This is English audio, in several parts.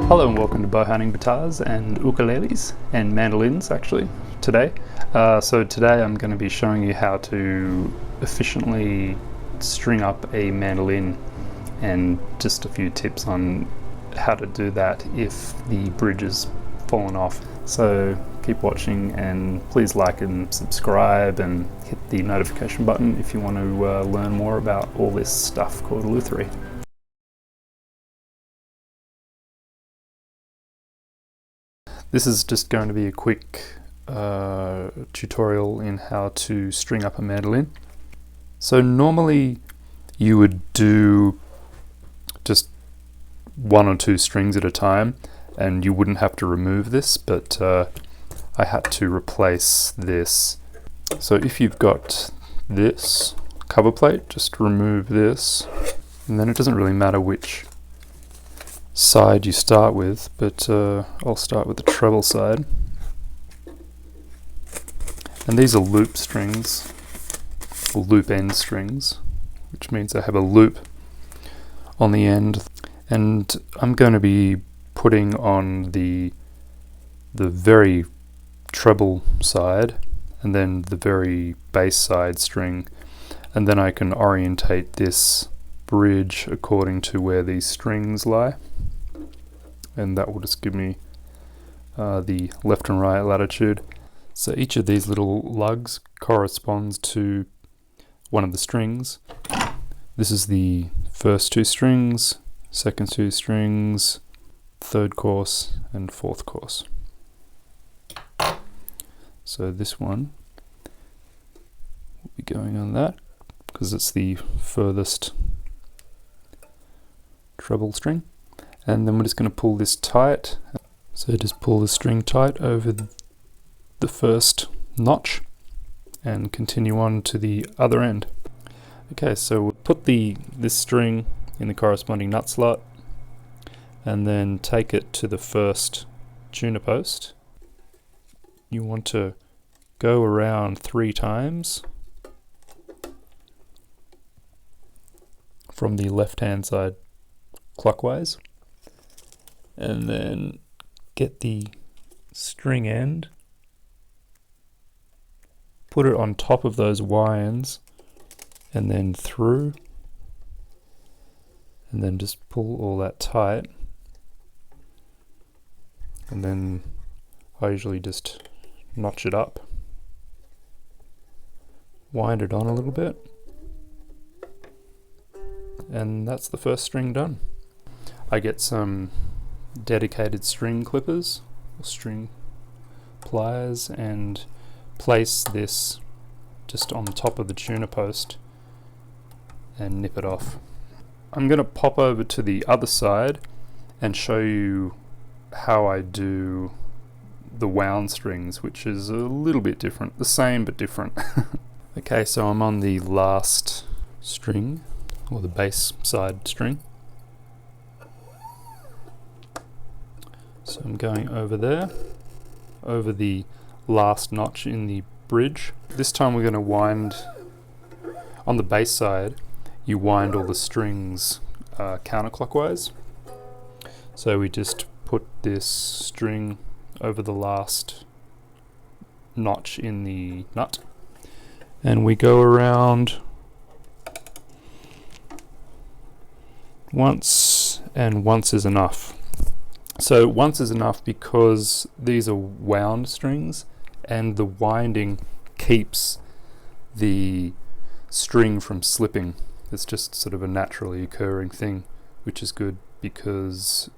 Hello and welcome to Beau guitars and ukuleles and mandolins actually today. So today I'm going to be showing you how to efficiently string up a mandolin and just a few tips on how to do that if the bridge has fallen off. So keep watching and please like and subscribe and hit the notification button if you want to learn more about all this stuff called lutherie. This is just going to be a quick tutorial in how to string up a mandolin. So normally you would do just one or two strings at a time and you wouldn't have to remove this, but I had to replace this. So if you've got this cover plate, just remove this, and then it doesn't really matter which side you start with, but I'll start with the treble side. And these are loop strings, or loop end strings, which means I have a loop on the end, and I'm going to be putting on the very treble side and then the very bass side string, and then I can orientate this bridge according to where these strings lie, and that will just give me the left and right latitude. So each of these little lugs corresponds to one of the strings. This is the first two strings, second two strings, third course and fourth course. So this one will be going on that because it's the furthest treble string. And then we're just going to pull this tight. So just pull the string tight over the first notch and continue on to the other end. Okay, so we'll put this string in the corresponding nut slot and then take it to the first tuner post. You want to go around 3 times from the left hand side clockwise, and then get the string end, put it on top of those winds and then through, and then just pull all that tight, and then I usually just notch it up, wind it on a little bit, and that's the first string done. I get some dedicated string clippers, or string pliers, and place this just on the top of the tuner post and nip it off. I'm going to pop over to the other side and show you how I do the wound strings, which is a little bit different, the same but different. Okay, so I'm on the last string, or the bass side string. So I'm going over there, over the last notch in the bridge. This time we're going to wind, on the bass side, you wind all the strings counterclockwise. So we just put this string over the last notch in the nut, and we go around once, and once is enough. So once is enough because these are wound strings and the winding keeps the string from slipping. It's just sort of a naturally occurring thing, which is good because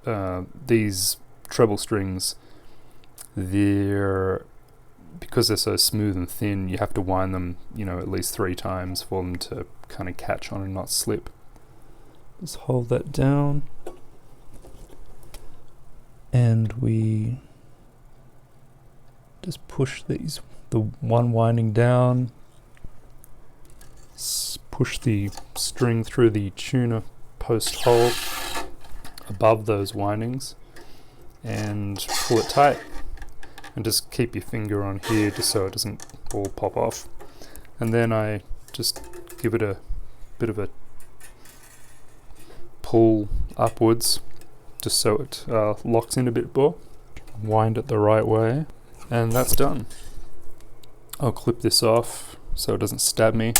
these treble strings, because they're so smooth and thin, you have to wind them, at least 3 times for them to kind of catch on and not slip. Just hold that down. And we just push the one winding down, push the string through the tuner post hole above those windings and pull it tight, and just keep your finger on here just so it doesn't all pop off. And then I just give it a bit of a pull upwards just so it locks in a bit more. Wind it the right way, and that's done. I'll clip this off so it doesn't stab me.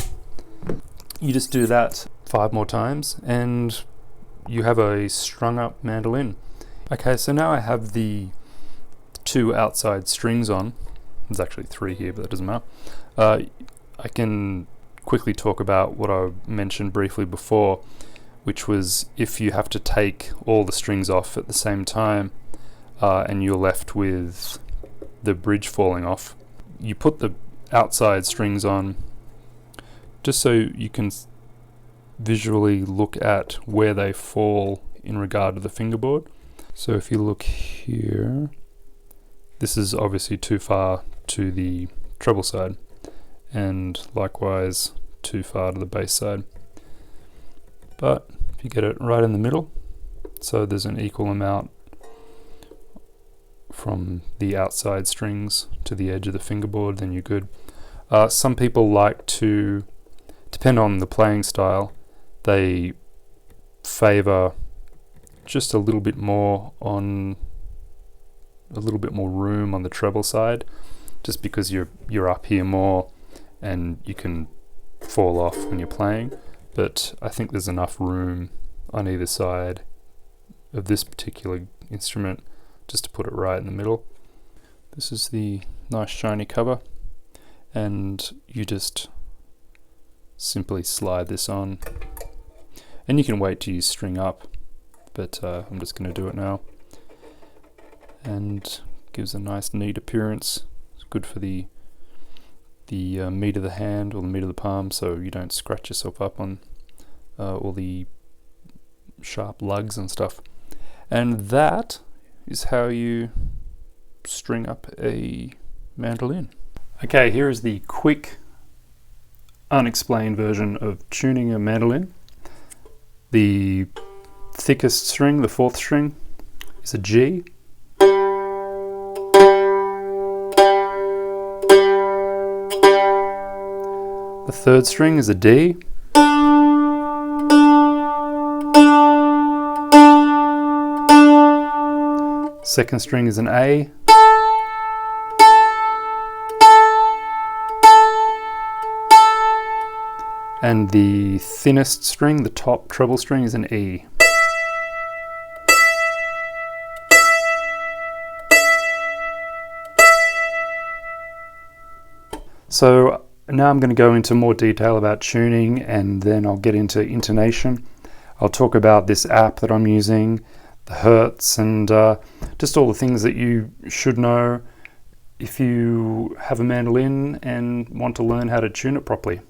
You just do that 5 more times and you have a strung up mandolin. Okay, so now I have the 2 outside strings on. There's actually 3 here, but that doesn't matter. I can quickly talk about what I mentioned briefly before, which was if you have to take all the strings off at the same time and you're left with the bridge falling off, you put the outside strings on just so you can visually look at where they fall in regard to the fingerboard. So if you look here, this is obviously too far to the treble side, and likewise too far to the bass side. But if you get it right in the middle, so there's an equal amount from the outside strings to the edge of the fingerboard, then you're good. Some people like to, depend on the playing style, they favor just a little bit more room on the treble side, just because you're up here more and you can fall off when you're playing. But I think there's enough room on either side of this particular instrument just to put it right in the middle. This is the nice shiny cover, and you just simply slide this on, and you can wait till you string up, but I'm just going to do it now, and gives a nice neat appearance. It's good for the meat of the hand or the meat of the palm, so you don't scratch yourself up on all the sharp lugs and stuff. And that is how you string up a mandolin. Okay, here is the quick, unexplained version of tuning a mandolin. The thickest string, the 4th string, is a G. The 3rd string is a D. Second string is an A. And the thinnest string, the top treble string, is an E. So now I'm going to go into more detail about tuning, and then I'll get into intonation. I'll talk about this app that I'm using, the hertz, and just all the things that you should know if you have a mandolin and want to learn how to tune it properly.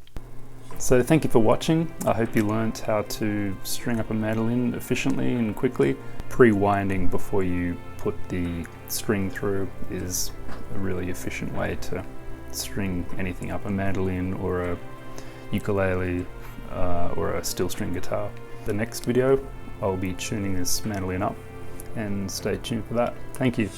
So thank you for watching. I hope you learnt how to string up a mandolin efficiently and quickly. Pre-winding before you put the string through is a really efficient way to string anything up, a mandolin or a ukulele or a steel string guitar. The next video I'll be tuning this mandolin up, and stay tuned for that. Thank you.